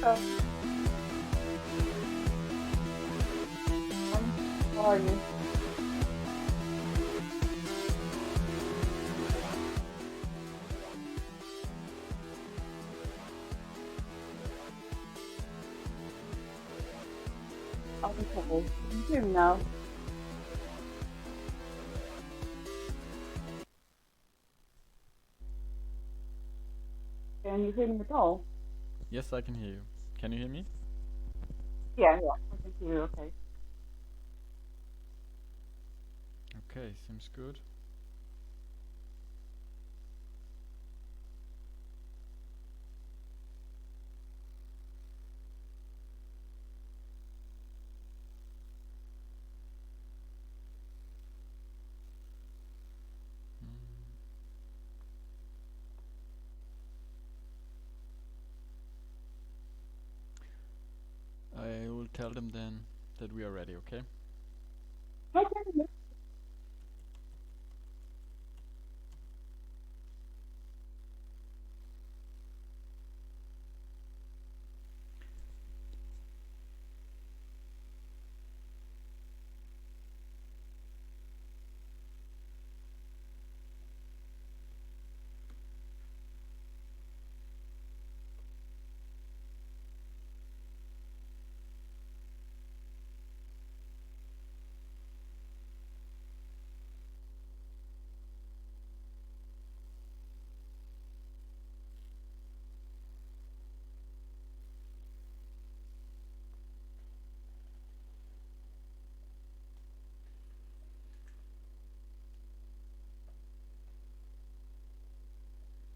Hello. How are you? Okay. Can you hear me now? Can you hear me at all? Yes, I can hear you. Can you hear me? Yeah, I can hear you. Okay. Okay, seems good. I will tell them then that we are ready, okay? Okay.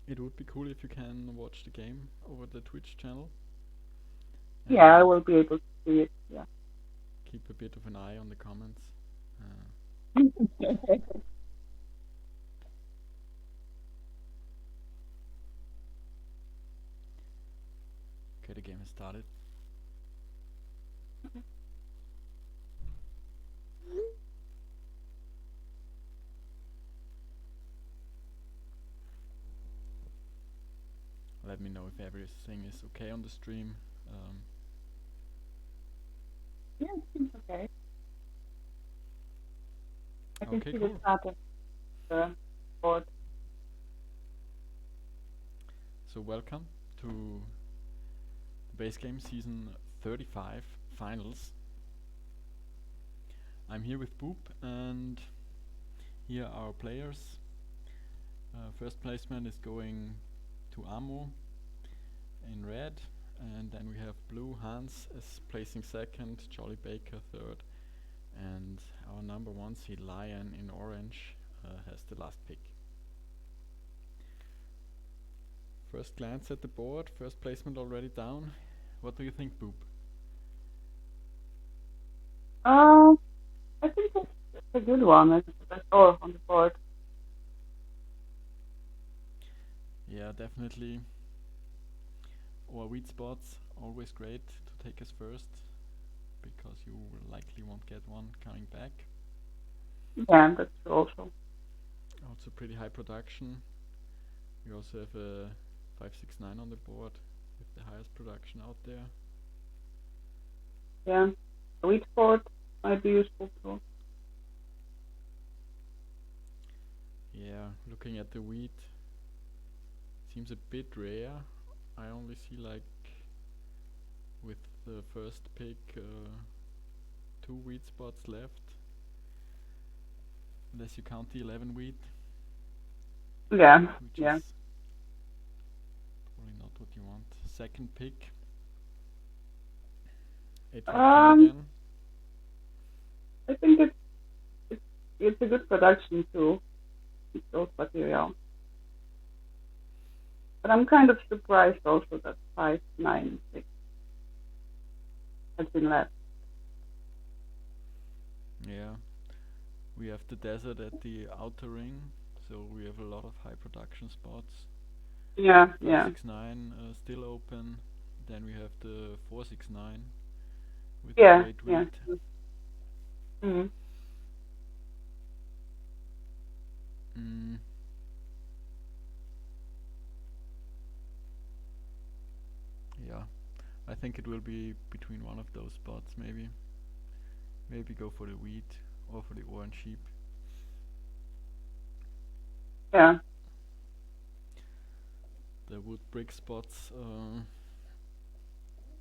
It would be cool if you can watch the game over the Twitch channel Yeah, I and will be able to see it. Yeah. keep a bit of an eye on the comments. Uh, okay, the game has started. Let me know if everything is okay on the stream. Yeah, it seems okay. I can Okay, see the cool. start of the board. So welcome to the base game season 35 finals. I'm here with Boop and here are our players. First placement is going to Amo in red, and then we have blue Hanz as placing second, jollyBaker third, and our number one seed Lion in orange has the last pick. First glance at the board, first placement already down. What do you think, Boop? I think it's a good one. It's the best score on the board. Yeah, definitely. Our weed spots always great to take as first, because you likely won't get one coming back. Yeah, that's true also. Also pretty high production. We also have a 569 on the board with the highest production out there. Yeah. The wheat board might be useful too. Yeah, looking at the wheat, seems a bit rare. I only see like with the first pick 2 wheat spots left, unless you count the 11 wheat, Yeah, which yeah. is probably not what you want. Second pick, 852 Um, again. I think it's it's a good production too. It's those material. But I'm kind of surprised also that 596 has been left. Yeah, we have the desert at the outer ring, so we have a lot of high production spots. Yeah, yeah. 569 still open. Then we have the 469 with the Yeah, great yeah. wheat. Mm-hmm. Mm, yeah, I think it will be between one of those spots, maybe. Maybe go for the wheat or for the orange sheep. Yeah, The wood brick spots.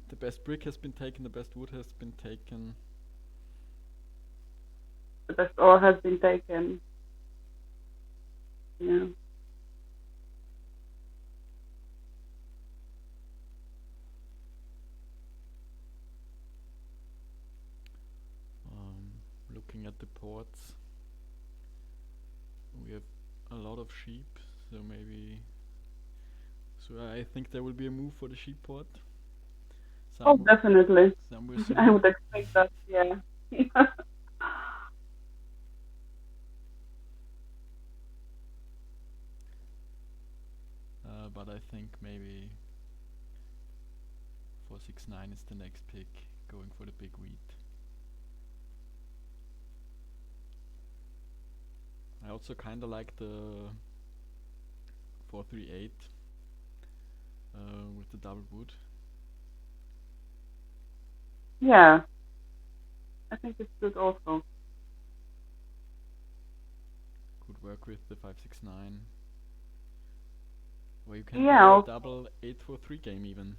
The best brick has been taken. The best wood has been taken. the best ore has been taken. Yeah. Looking at the ports, we have a lot of sheep, so maybe. So I think there will be a move for the sheep port. Oh, Some definitely. somewhere I soon. would expect that. Yeah. But I think maybe 469 is the next pick, going for the big wheat. I also kinda like the 438 with the double wood. Yeah, I think it's good also. Could work with the 569. Or you can Yeah. play a double 843 game even.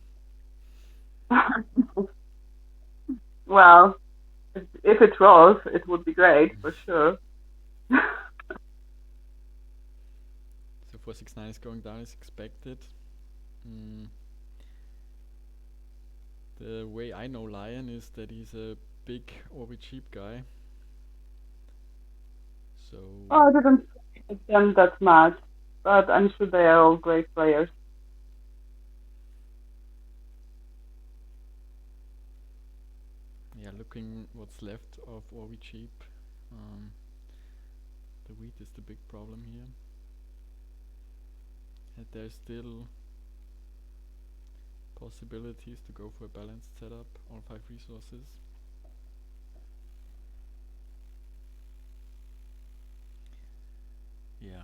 Well, if it rolls, it would be great for sure. So 469 is going down as expected. Mm, the way I know Lion is that he's a big orbit cheap guy. So Oh, I didn't like them that much, but I'm sure they are all great players. yeah, looking what's left of orbit cheap. Um, the wheat is the big problem here. And there's still possibilities to go for a balanced setup, all 5 resources. Yeah,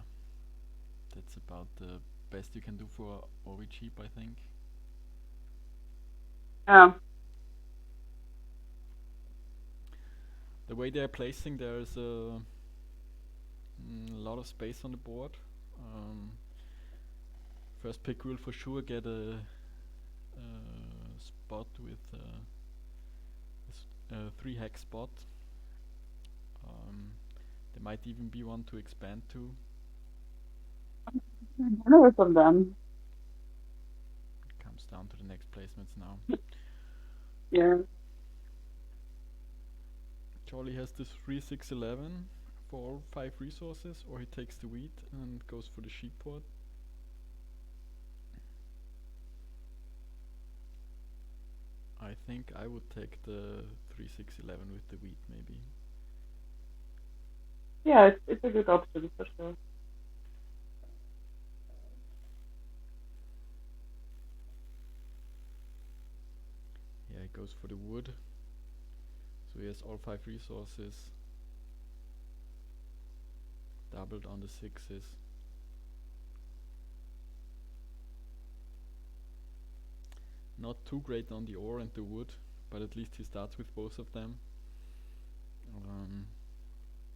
that's about the best you can do for orbit cheap, I think. Yeah. The way they're placing, there's a lot of space on the board. Um, First pick will for sure get a spot with a 3 hex spot. There might even be one to expand to. Never from them. Comes down to the next placements now. Yeah. Jolly has this 3-6-11 for all 5 resources, or he takes the wheat and goes for the sheep port. I think I would take the 3-6-11 with the wheat, maybe. Yeah, it's a good option for sure. Yeah, he goes for the wood. So he has all 5 resources doubled on the 6s. Not too great on the ore and the wood, but at least he starts with both of them.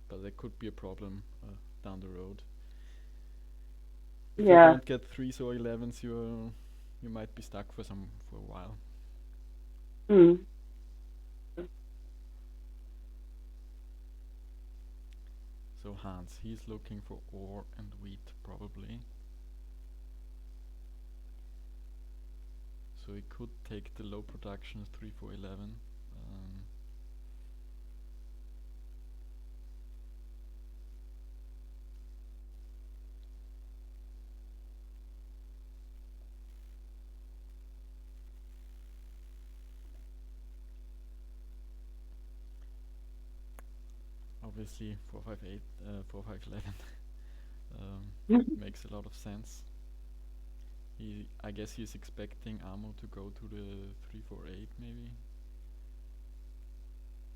But there could be a problem down the road. If you Yeah. don't get 3s or 11s, you might be stuck for a while. Mm. So Hanz, he's looking for ore and wheat probably. So he could take the low production 3-4-11. Obviously 4-5-8, 4-5-11 makes a lot of sense. I guess he's expecting ammo to go to the 3-4-8 maybe.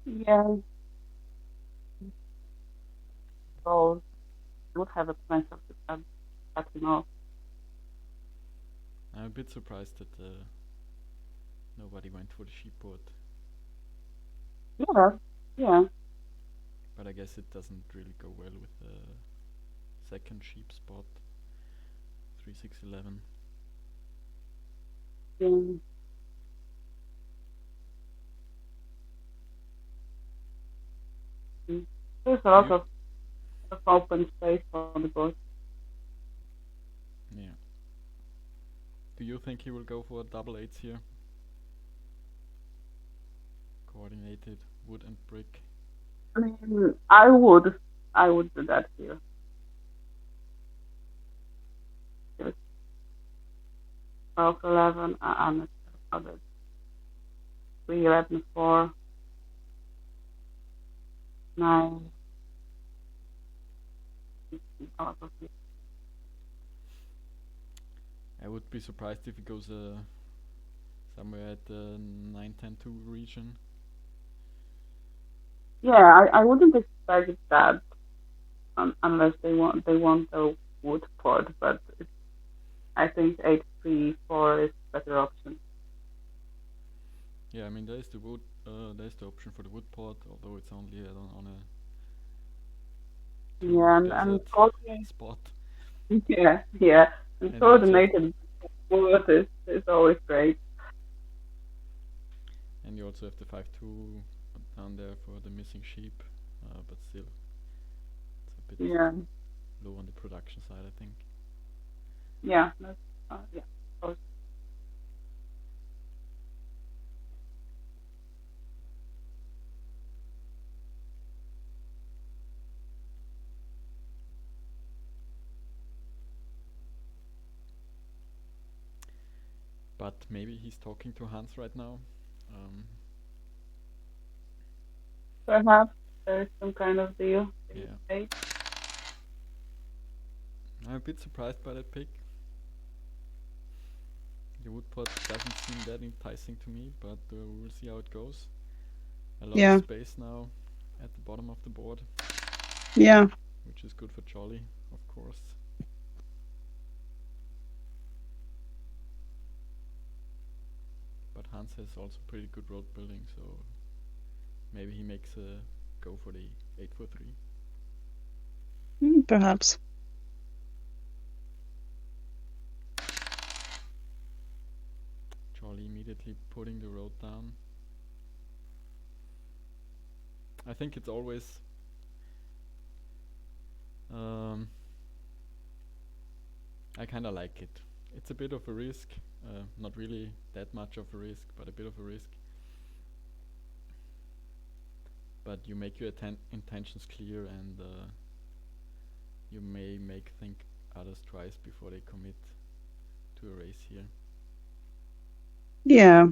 Yeah. So would have a chance of cut him off. I'm a bit surprised that Nobody went for the sheep board. Yeah, yeah, But I guess it doesn't really go well with the second sheep spot, 3611. yeah. Mm. There's a Do lot you? of open space on the board. Yeah. Do you think he will go for double eights here? Coordinated wood and brick. I mean, I would do that here. Just 12, 11, I'm not sure how that 3, 11, 4, 9, a lot of it. I would be surprised if he goes somewhere at the 9-10-2 region. Yeah, I wouldn't expect that unless they want a wood port, but I think 8, 3, 4 is a better option. Yeah, I mean there's the wood, there's the option for the wood pot, although it's only on a two Yeah, and desert coordinated, spot, yeah, yeah, and and you also have coordinated wood is always great. the 5-2 down there for the missing sheep, but still it's a bit Yeah, low on the production side, I think. yeah, yeah. Of course. But maybe he's talking to Hans right now. Um, Perhaps there's some kind of deal being yeah, made. I'm a bit surprised by that pick. The wood pot doesn't seem that enticing to me, but we'll see how it goes. A lot of Yeah, space now at the bottom of the board, yeah, which is good for Jolly, of course. But Hans has also pretty good road building, so maybe he makes a go for the 8-4-3. perhaps. Jolly immediately putting the road down. I think it's always um, I kinda like it. It's a bit of a risk, not really that much of a risk, but a bit of a risk. But you make your intentions clear, and you may make think others twice before they commit to a race here. Yeah,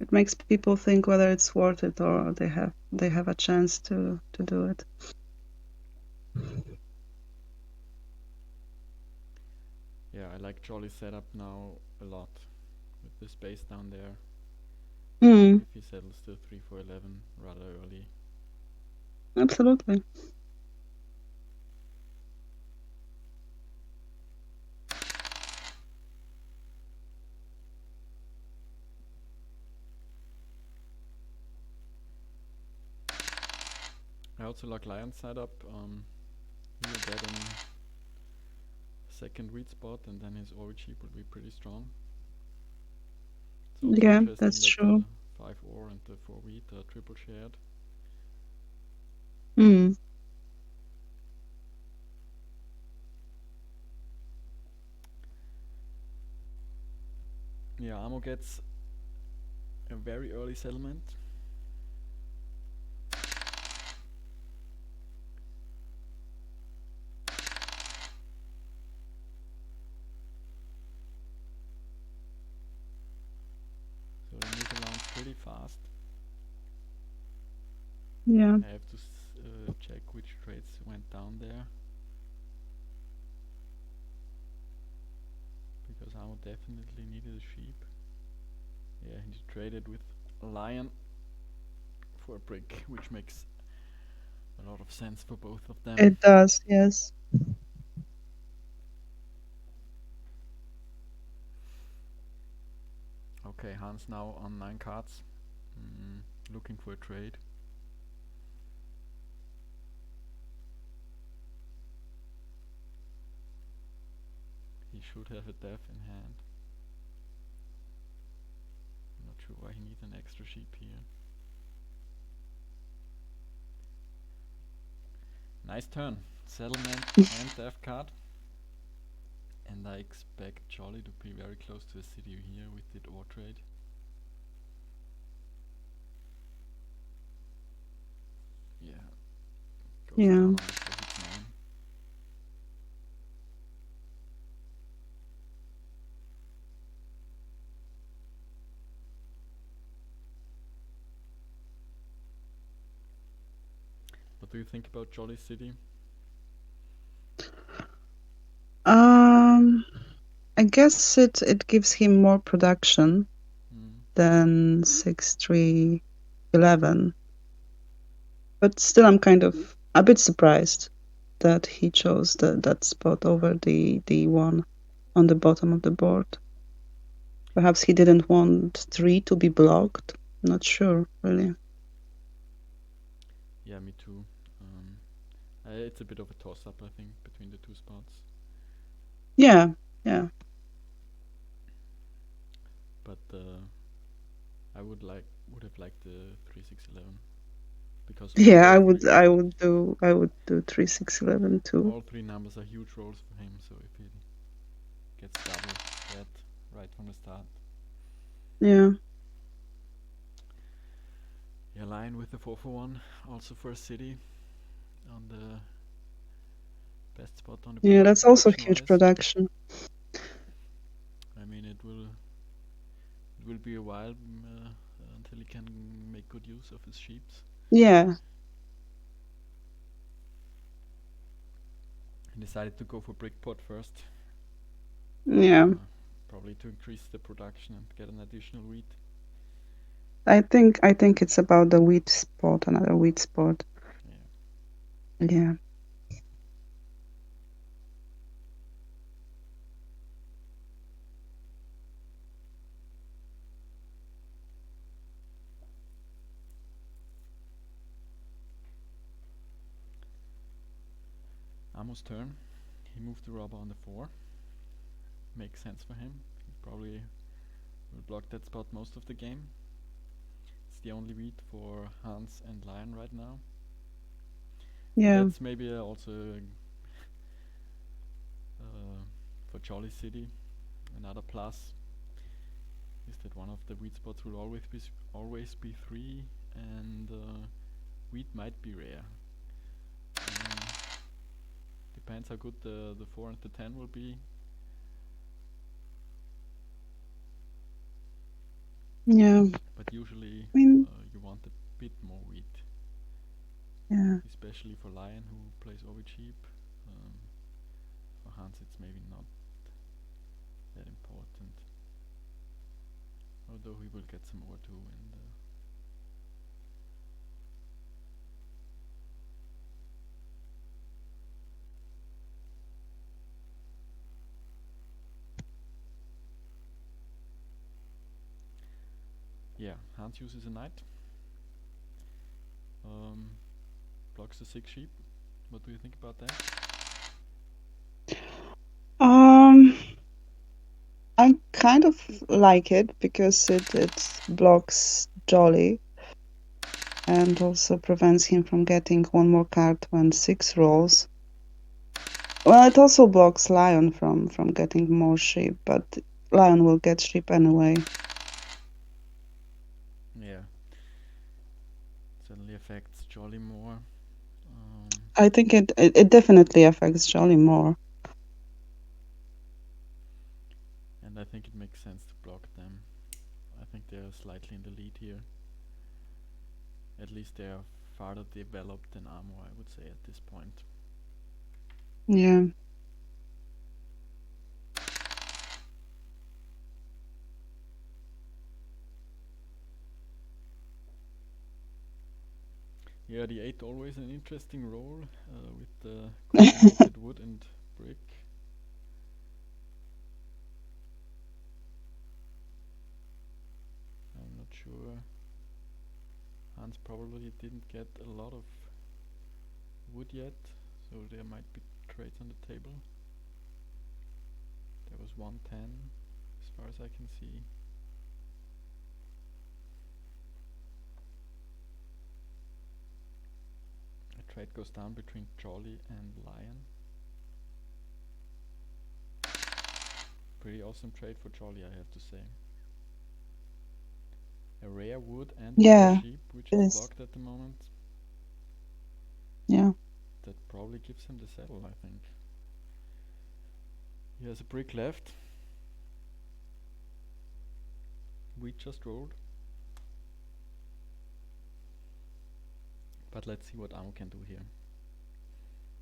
it makes people think whether it's worth it or they have a chance to do it. Yeah, I like Jolly's setup now a lot with the space down there. Mm, If he settles to 3-4-11 rather early. absolutely. I also like Lion's setup. He will get a second wheat spot, and then his orange sheep will be pretty strong. It's also Yeah, interesting that's that the true. 5 ore and the 4 wheat are triple shared. Mm, Yeah, Amo gets a very early settlement. So they move around pretty fast. yeah, I have to check which trades went down there, because Amo definitely needed a sheep. Yeah, he traded with a lion for a brick, which makes a lot of sense for both of them. it does. Yes. Okay, Hans now on 9 cards, looking for a trade. He should have a death in hand. I'm not sure why he needs an extra sheep here. Nice turn. Settlement and death card. And I expect Jolly to be very close to a city here with the ore trade. Yeah. Goes Yeah. down on the 469. What do you think about Jolly City? I guess it gives him more production than 6-3-11. But still, I'm kind of a bit surprised that he chose that spot over the one on the bottom of the board. Perhaps he didn't want 3 to be blocked. Not sure, really. Yeah, me too. It's a bit of a toss-up, I think, between the two spots. Yeah. But I would have liked the 3-6-11 because Yeah, I would do 3-6-11 too. all 3 numbers are huge rolls for him. So if he gets double that right from the start. Yeah. Yeah, Lion with the 4-for-1, also for a city on the best spot on the board. Yeah, that's also huge production. I mean, it will be a while until he can make good use of his sheeps. Yeah. He decided to go for brick pot first. Yeah. Probably to increase the production and get an additional wheat. I think it's about the wheat spot, another wheat spot. Yeah. Amo's turn. He moved the robber on the 4. Makes sense for him. He probably will block that spot most of the game. It's the only wheat for Hanz and Lion right now. Yeah. That's maybe also for Jolly City another plus is that one of the wheat spots will always be 3, and wheat might be rare. Depends how good the 4 and the 10 will be. Yeah. But usually you want a bit more wheat. Yeah. Especially for Lion, who plays over cheap. For Hans it's maybe not that important. Although he will get some more too in the yeah, Hans uses a knight. Blocks the 6 sheep. What do you think about that? I kind of like it because it blocks Jolly and also prevents him from getting 1 more card when 6 rolls. Well, it also blocks Lion from getting more sheep, but Lion will get sheep anyway. Yeah. Certainly affects Jolly more. I think it definitely affects Jolly more. And I think it makes sense to block them. I think they are slightly in the lead here. At least they are farther developed than Amo, I would say, at this point. Yeah. Yeah, the 8 always an interesting role with the combinated wood and brick. Hanz probably didn't get a lot of wood yet, so there might be trades on the table. There was 110 as far as I can see. A trade goes down between Jolly and Lion. Pretty awesome trade for Jolly, I have to say. A rare wood and a rare Yeah, sheep, which it is is. blocked at the moment. Yeah. That probably gives him the saddle, I think. He has a brick left. We just rolled. But let's see what Amo can do here.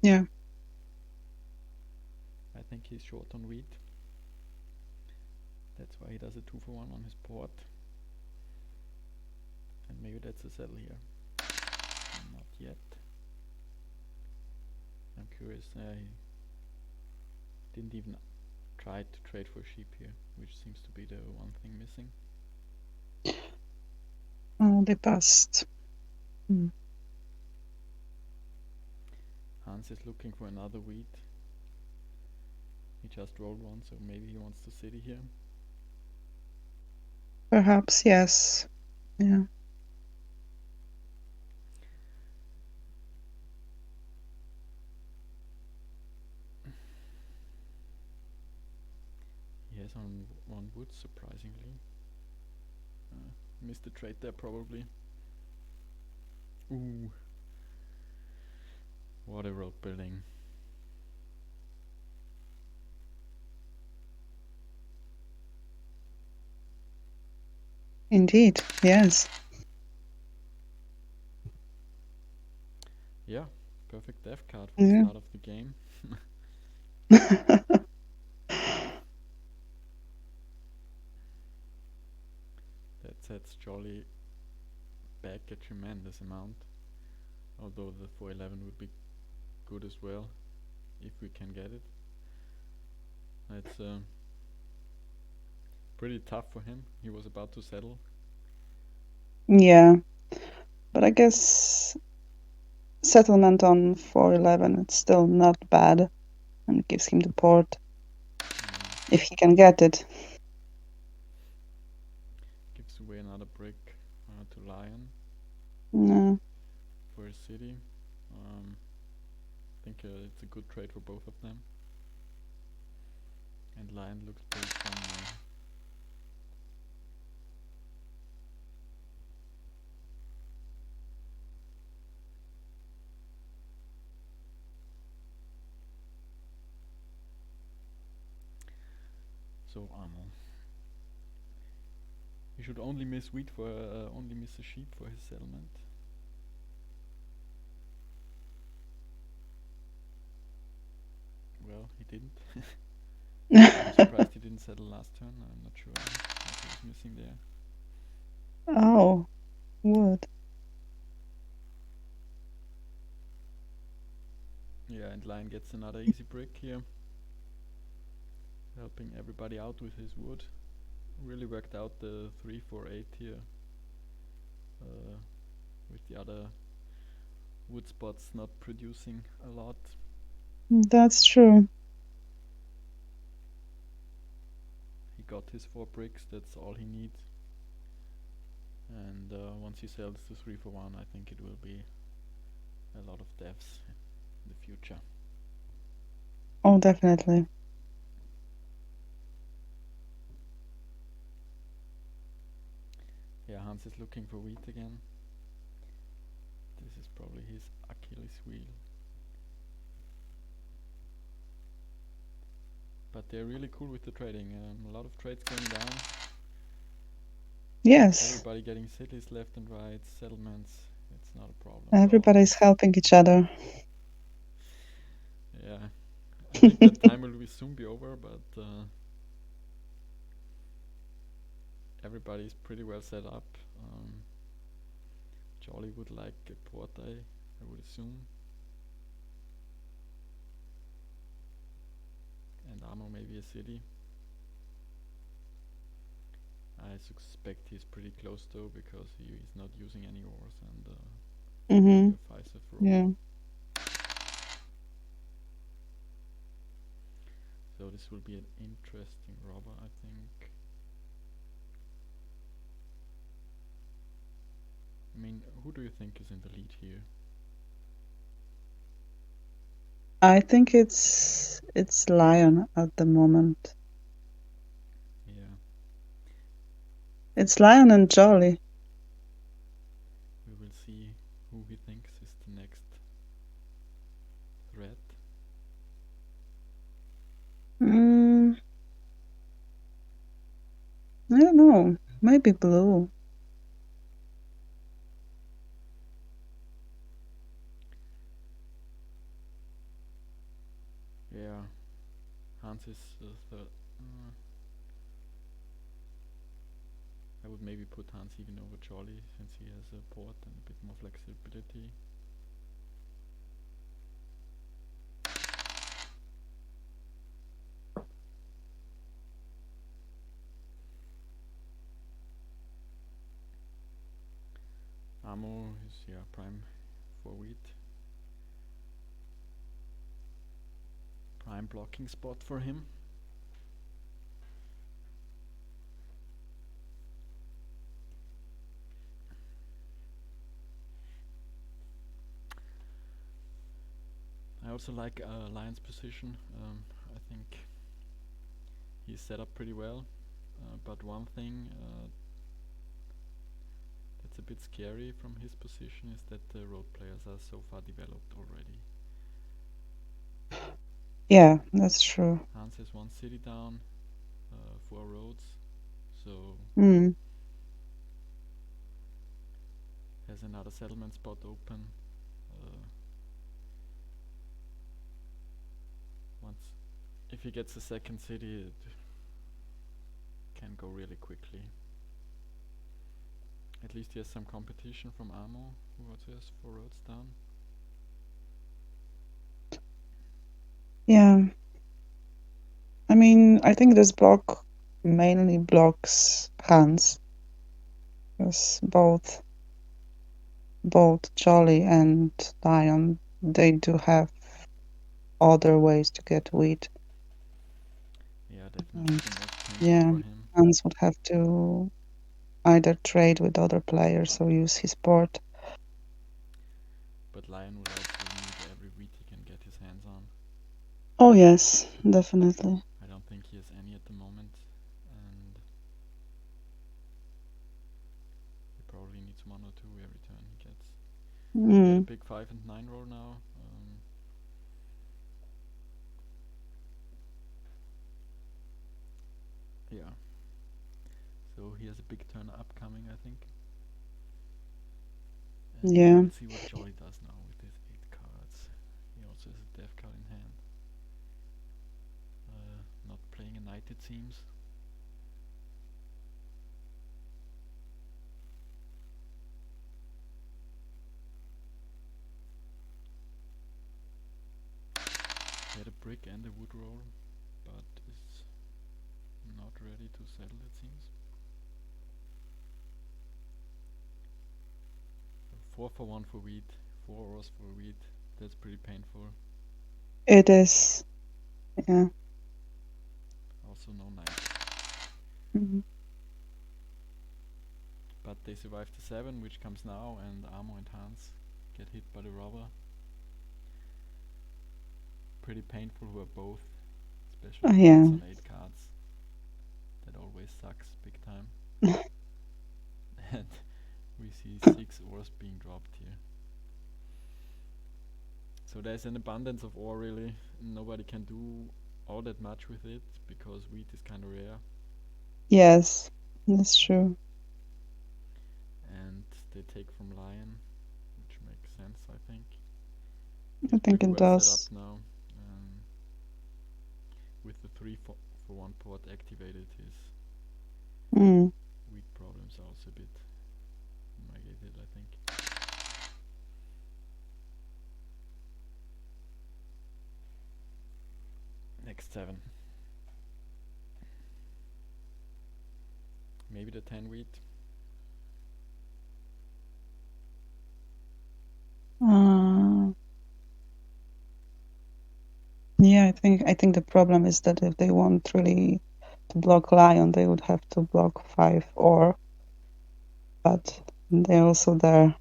Yeah. I think he's short on wheat. That's why he does a 2-for-1 on his board. And maybe that's a saddle here. Not yet. I'm curious. He didn't even try to trade for sheep here, which seems to be the one thing missing. Oh, they passed. Hanz is looking for another wheat. He just rolled one, so maybe he wants to city here. Perhaps, yes. Yeah. He has on one wood, surprisingly. Missed the trade there, probably. Ooh. What a road building. Indeed, yes. Yeah, perfect death card for the Yeah. start of the game. That sets Jolly back a tremendous amount. Although the 411 would be good as well, if we can get it. It's pretty tough for him. He was about to settle. Yeah. But I guess settlement on 411, it's still not bad. And it gives him the port. If he can get it. Gives away another brick to Lion No. for his city. I think it's a good trade for both of them. And Lion looks pretty strong now. So Amo. He should only miss wheat for only miss a sheep for his settlement. Well, he didn't. I'm surprised he didn't settle last turn. I'm not sure what he was missing there. Oh, wood. Yeah, and Lion gets another easy brick here. Helping everybody out with his wood. Really worked out the 3-4-8 here. With the other wood spots not producing a lot. That's true. He got his 4 bricks, that's all he needs. And once he sells the 3-for-1, I think it will be a lot of deaths in the future. Oh, definitely. Yeah, Hanz is looking for wheat again. This is probably his Achilles wheel. But they're really cool with the trading. A lot of trades going down. Yes. Everybody getting cities left and right, settlements. It's not a problem at all. Everybody's helping each other. Yeah, I think that time will soon be over, but everybody's pretty well set up. Jolly would like a port, I would assume. And Amo maybe a city. I suspect he's pretty close though, because he is not using any ores, and it's Mm-hmm. really a 5 roll. Yeah. So this will be an interesting robber, I think. I mean, who do you think is in the lead here? I think it's Lion at the moment. Yeah, It's Lion and Jolly. we will see who he thinks is the next threat. Mm, I don't know. Maybe Blue. Yeah, Hanz is third. I would maybe put Hanz even over Jolly, since he has a port and a bit more flexibility. Ammo is, yeah, prime for wheat. Prime blocking spot for him. I also like Lion's position. I think he's set up pretty well. But one thing that's a bit scary from his position is that the road players are so far developed already. Yeah, that's true. Hans has one city down, 4 roads, so Mm. has another settlement spot open. Once, if he gets a second city, it can go really quickly. At least he has some competition from Amo, who also has 4 roads down. Yeah. I mean, I think this block mainly blocks Hands, because both Jolly and Lion, they do have other ways to get wheat. Yeah, definitely And the most painful yeah, for him. Hands would have to either trade with other players or use his port. But Lion will also need every wheat he can get his hands on. Oh yes, definitely. I don't think he has any at the moment, and he probably needs 1 or 2 every turn he gets. We had a Mm. big 5 and 9 roll now. Yeah. So he has a big turn upcoming, I think. And we Yeah. will see what Jolly does now with his 8 cards. He also has a death card in hand. Not playing a knight, it seems. He had a brick and a wood roll, but is not ready to settle, it seems. 4 for 1 for wheat, 4 ores for wheat. That's pretty painful. It is. Yeah. Also no knight. Mhm. But they survive the 7, which comes now, and Amo and Hans get hit by the robber. Pretty painful who are both, especially Hans Yeah. on 8 cards. That always sucks big time. And we see 6 ores being dropped here. So there's an abundance of ore really. Nobody can do all that much with it, because wheat is kind of rare. Yes, that's true. And they take from Lion, which makes sense, I think. I He's think pretty it well set up does. now. With the 3 for 1 port activated, his Mm. wheat problems are also a bit mitigated, I think. Next 7. Maybe the 10 wheat. Yeah, I think the problem is that if they want really to block lion, they would have to block 5 or, but they're also there.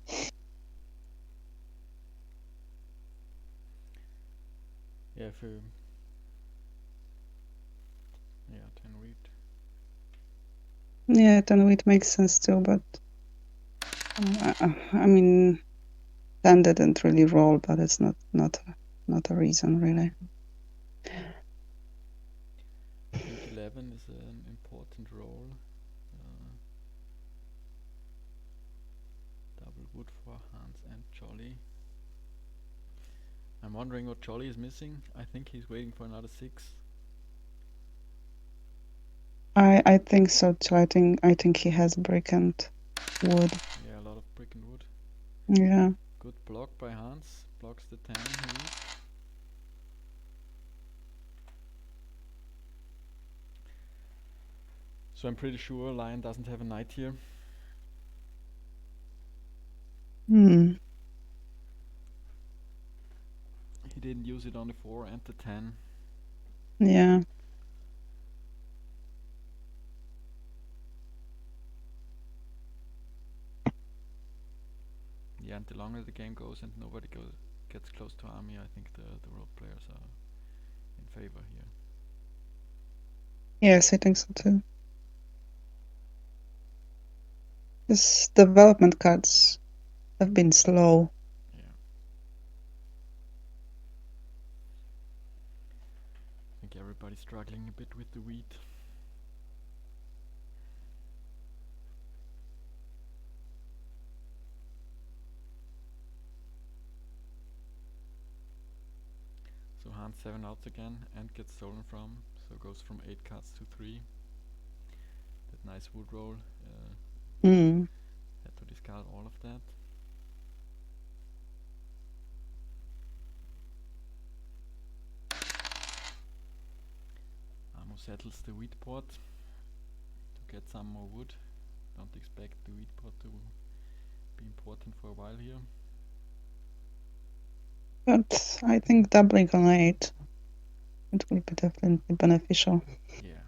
Yeah, if yeah, 10 wheat. Yeah, then it makes sense too, but I mean, 10 didn't really roll, but it's not a reason really. I think 11 is an important roll. Double wood for Hanz and Jolly. I'm wondering what Jolly is missing. I think he's waiting for another 6. I think so too. I think he has brick and wood. Yeah, a lot of brick and wood. Yeah. Good block by Hanz. Blocks the 10 wheat. So I'm pretty sure Lion doesn't have a knight here. Hmm. He didn't use it on the 4 and the 10. Yeah. Yeah, and the longer the game goes and nobody gets close to army, I think the road players are in favor here. Yes, I think so too. This development cards have been slow. Yeah. I think everybody's struggling a bit with the wheat. So Hanz 7 outs again and gets stolen from, so goes from 8 cards to 3. That nice wood roll. Hmm. Had to discard all of that. Amo settles the wheat pot to get some more wood. Don't expect the wheat pot to be important for a while here. But I think doubling on 8, it will be definitely beneficial. Yeah.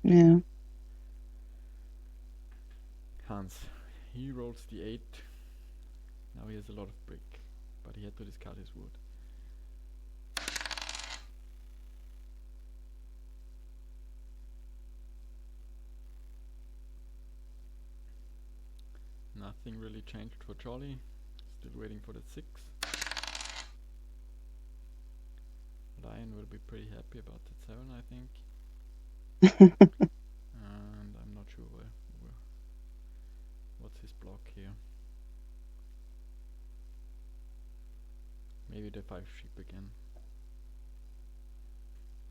Yeah. Hanz, he rolls the 8. Now he has a lot of brick, but he had to discard his wood. Nothing really changed for Jolly. Still waiting for the 6. Lion will be pretty happy about that 7, I think. And I'm not sure what's his block here. Maybe the 5 sheep again.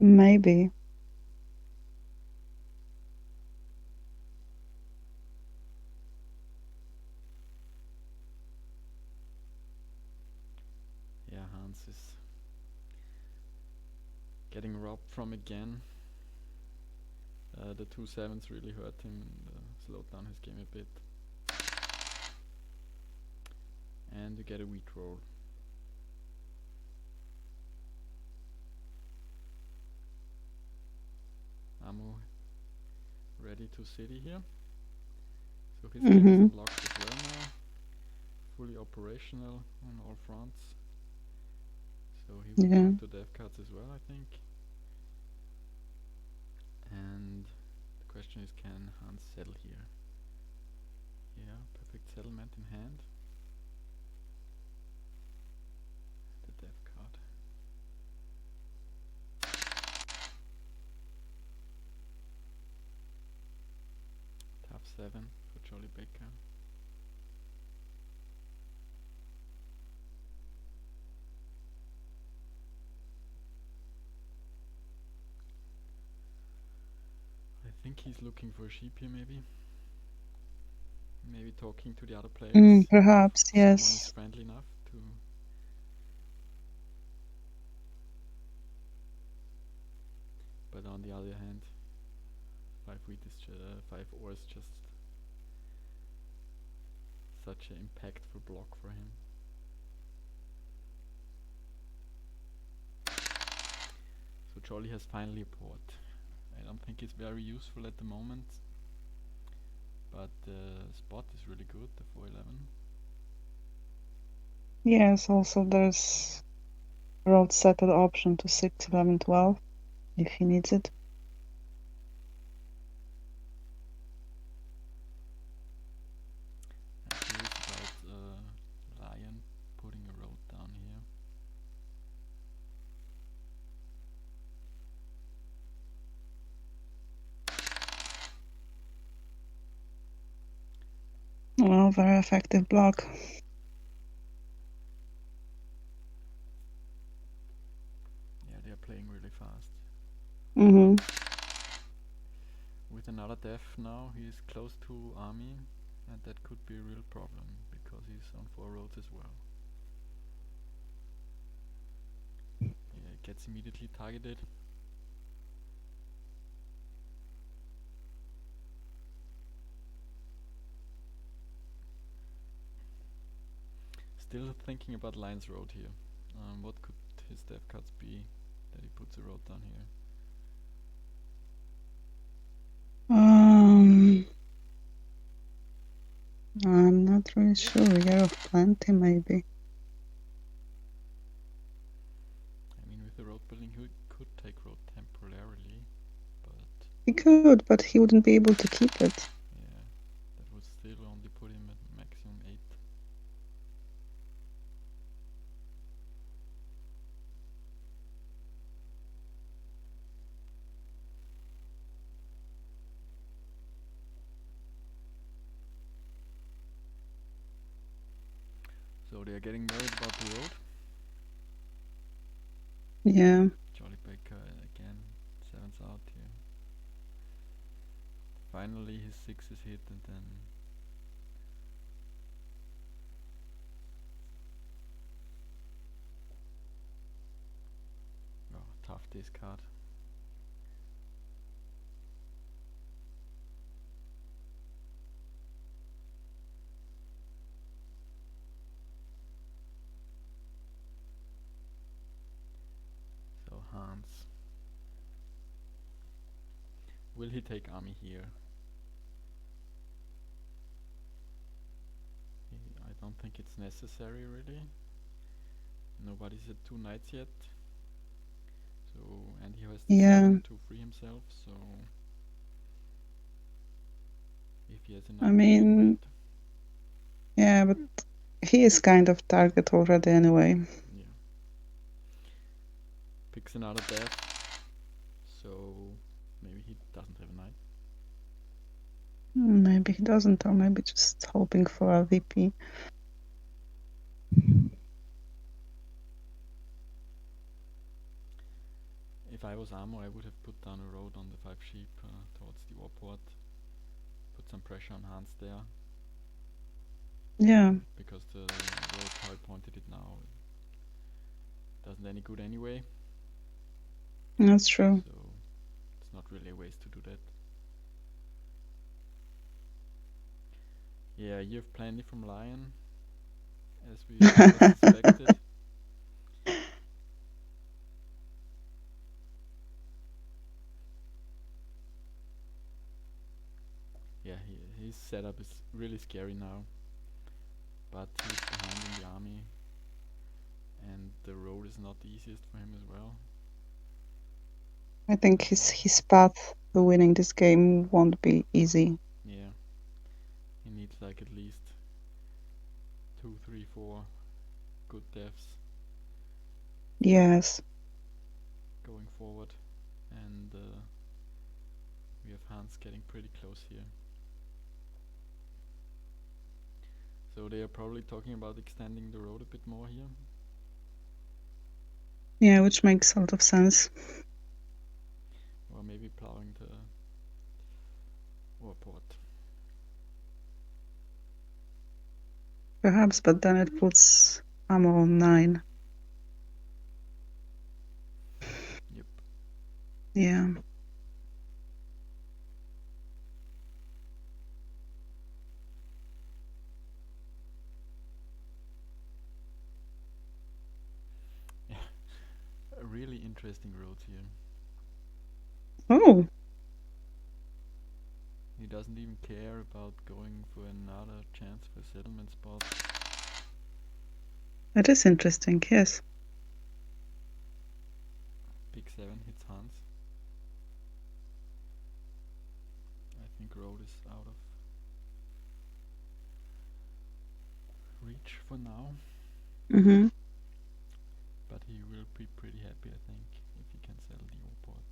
Maybe. Yeah, Hanz is getting robbed from again. The 2 7s really hurt him and slowed down his game a bit. And you get a wheat roll. Amo ready to city here. So his game is unlocked as well now. Fully operational on all fronts. So he will go into death cards as well, I think. And the question is, can Hanz settle here? Yeah, perfect settlement in hand. The death card. Tough 7 for jollyBaker. I think he's looking for a sheep here, maybe. Maybe talking to the other players. Perhaps, Someone is yes. friendly enough to. But on the other hand, 5 with this 5 ores, just such an impactful block for him. So Jolly has finally a port. I don't think it's very useful at the moment, but the spot is really good, the 411. Yes, also there's road settled option to 6, 11, 12 if he needs it. I'm curious about Lion putting a road down here. Well, very effective block. Yeah, they are playing really fast. Mm-hmm. With another death now, he is close to army, and that could be a real problem because he's on 4 roads as well. Yeah, gets immediately targeted. Still thinking about Lion's Road here. What could his death cards be that he puts a road down here? I'm not really sure. Year of Plenty, maybe. I mean, with the road building, he could take road temporarily, but He could, but he wouldn't be able to keep it. yeah, that would still only put him at maximum 8. So they are getting worried about the road. Yeah. jollyBaker again, 7's out here. Finally his 6 is hit, and then tough discard. So Hanz. Will he take army here? I don't think it's necessary really. Nobody's at 2 knights yet. So, and he has the Yeah. 7 to free himself, so if he has enough, I he can mean, wait. yeah, but he is kind of target already anyway. Yeah. Picks another death, so maybe he doesn't have a knight. Maybe he doesn't, or maybe just hoping for a VP. If I was Amo, I would have put down a road on the 5 sheep towards the warport. Put some pressure on Hanz there. Yeah. Because the road, how I pointed it now, doesn't any good anyway. That's true. So it's not really a waste to do that. Yeah, you have plenty from Lion, as we suspected. Yeah, his setup is really scary now. But he's behind in the army, and the road is not the easiest for him as well. I think his path to winning this game won't be easy. Yeah, he needs like at least 2, 3, 4 good deaths. Yes. Going forward, and we have Hanz getting pretty close here. So they are probably talking about extending the road a bit more here. Yeah, which makes a lot of sense. Or maybe plowing the warport. Perhaps, but then it puts ammo on 9. Yep. Yeah. really interesting roads here. Oh, He doesn't even care about going for another chance for settlement spot. that is interesting, yes. Big 7 hits Hanz. I think road is out of reach for now. Mm-hmm. But he will be pretty happy, I think, if he can settle the O-port.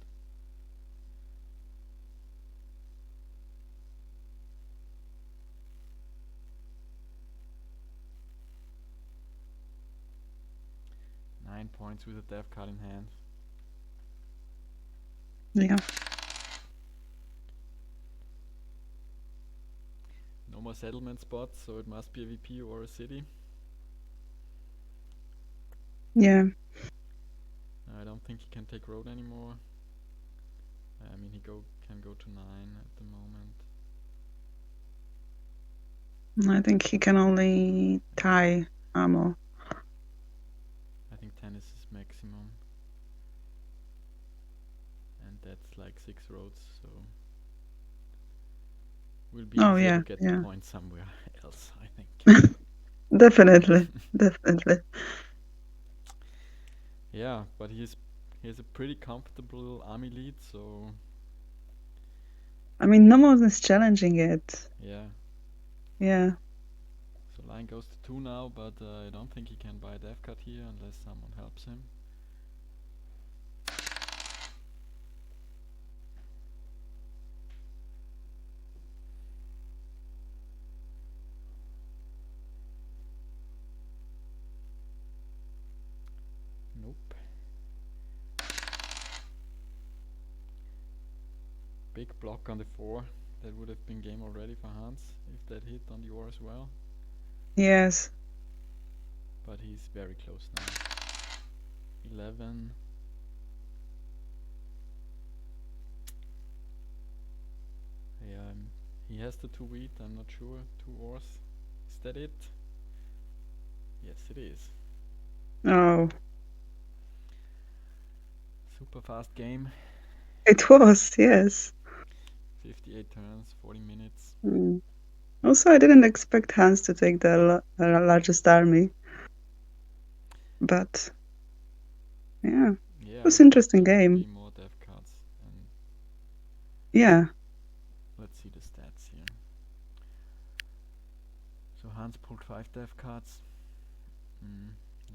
Nine points with a death card in hand. Yeah. No more settlement spots, so it must be a VP or a city. Yeah. I don't think he can take road anymore. I mean, he can go to 9 at the moment. I think he can only tie ammo. I think 10 is his maximum. And that's like 6 roads, so will be Oh, easier yeah, to get yeah. the point somewhere else, I think. Definitely, definitely. Yeah, but he has a pretty comfortable army lead, so I mean, no one is challenging it. yeah. Yeah. So line goes to 2 now, but I don't think he can buy a death cut here unless someone helps him. Nope. Big block on the 4. That would have been game already for Hanz if that hit on the ore as well. Yes. But he's very close now. 11. Yeah, he has the 2 wheat, I'm not sure. 2 ores. Is that it? Yes, it is. Oh, Super fast game. it was, yes. 58 turns, 40 minutes. Mm. Also, I didn't expect Hans to take the largest army. But, yeah, it Yeah, I was thought interesting there would game. be more dev cards. And Yeah. let's see the stats here. So Hans pulled 5 dev cards.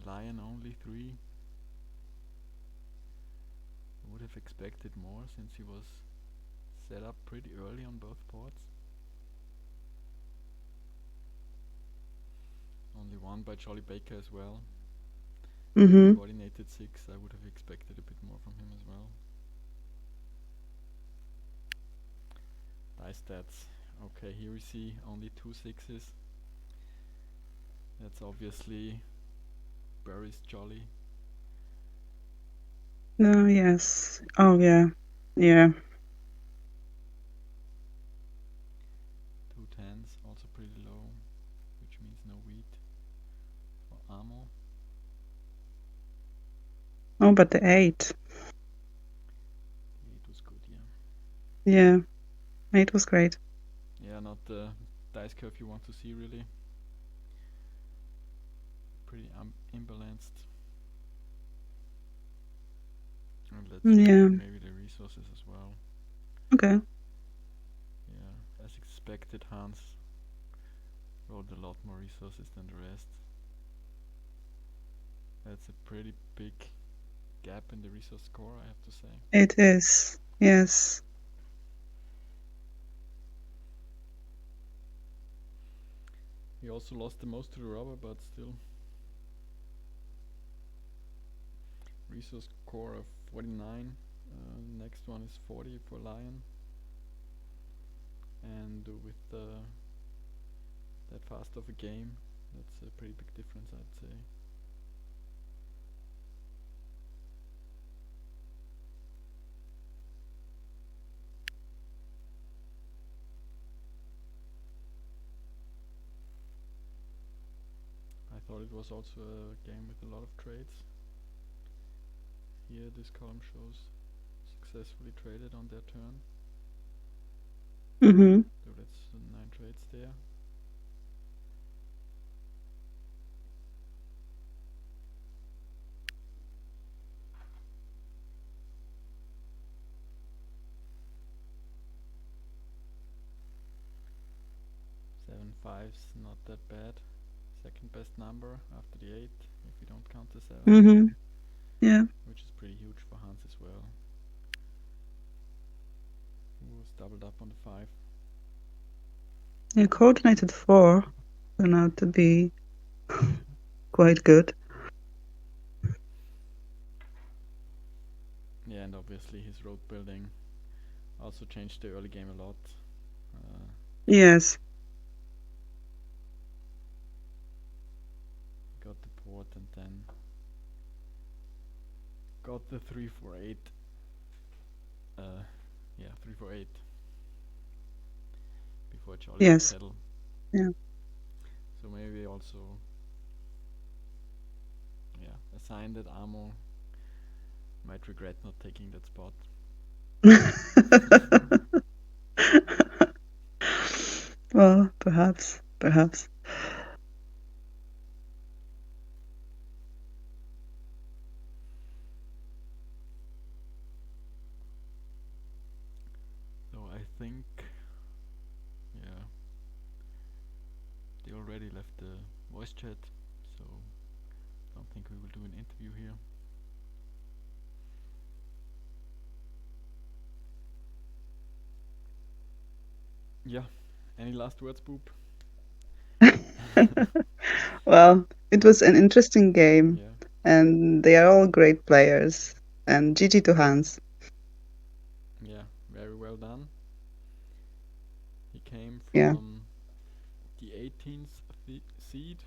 Lion only 3. I would have expected more since he was set up pretty early on both ports. Only 1 by jollyBaker as well. Mm-hmm. Coordinated 6, I would have expected a bit more from him as well. Die stats. Okay, here we see only 2 6s. That's obviously Barry's jolly. Oh, yes. Oh, yeah. Yeah. 2 10s, also pretty low, which means no wheat for ammo. Oh, but the 8. The 8 was good, yeah. Yeah. 8 was great. Yeah, not the dice curve you want to see really. Pretty imbalanced. And let's Yeah. check maybe the resources as well. Okay. Yeah, as expected, Hans rolled a lot more resources than the rest. That's a pretty big gap in the resource score, I have to say. It is. Yes. He also lost the most to the robber, but still. Resource score of 49. Next one is 40 for Lion. And with that fast of a game, that's a pretty big difference, I'd say. I thought it was also a game with a lot of trades. Here this column shows successfully traded on their turn. Mm-hmm. So that's 9 trades there. Seven fives, not that bad. Second best number after the 8, if we don't count the 7, Mm-hmm. Yeah. which is pretty huge for Hans as well, who was doubled up on the 5. Yeah, coordinated 4 turned out to be quite good. Yeah, and obviously his road building also changed the early game a lot. Uh, Yes. got the port and then got the 3-4-8. Yeah, 3-4-8 before Jolly could Yes. settle. Yeah. So maybe also, yeah, a sign that Amo might regret not taking that spot. Well, perhaps. Perhaps. So I think, yeah, they already left the voice chat, so don't think we will do an interview here. Yeah, any last words, Boop? Well, it was an interesting game, Yeah, and they are all great players. And GG to Hans. yeah, very well done. He came Yeah. from the 18th seed,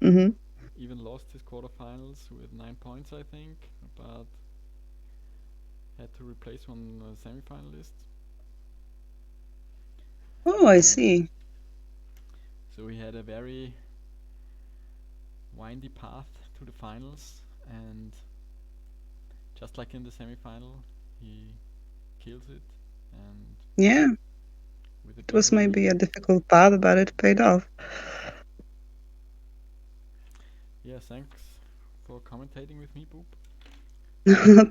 Mm-hmm. even lost his quarterfinals with 9 points, I think, but had to replace one semi-finalist. Oh, I And see. so he had a very windy path to the finals, and just like in the semi-final, he kills it, and Yeah, with a it was decent maybe lead. a difficult path, but it paid off. Yeah, thanks for commentating with me, Boop.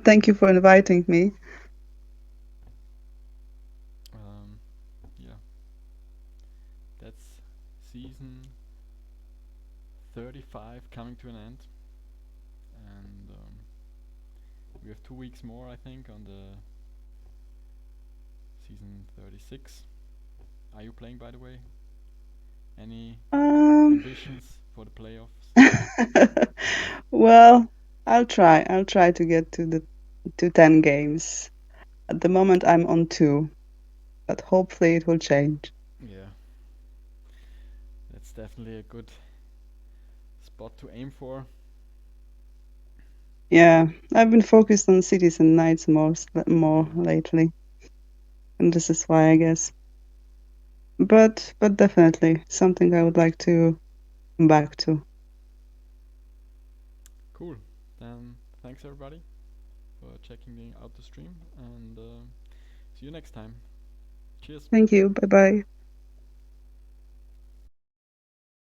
Thank you for inviting me. Yeah, that's season 35 coming to an end, and we have 2 weeks more, I think, on the season 36. Are you playing, by the way? Any Um, ambitions for the playoffs? well, I'll try. I'll try to get to 10 games. At the moment, I'm on 2, but hopefully it will change. Yeah, that's definitely a good spot to aim for. Yeah, I've been focused on cities and knights more Yeah, lately, and this is why, I guess. But definitely something I would like to come back to. cool. Then thanks everybody for checking out the stream, and see you next time. Cheers. Thank you. Bye bye.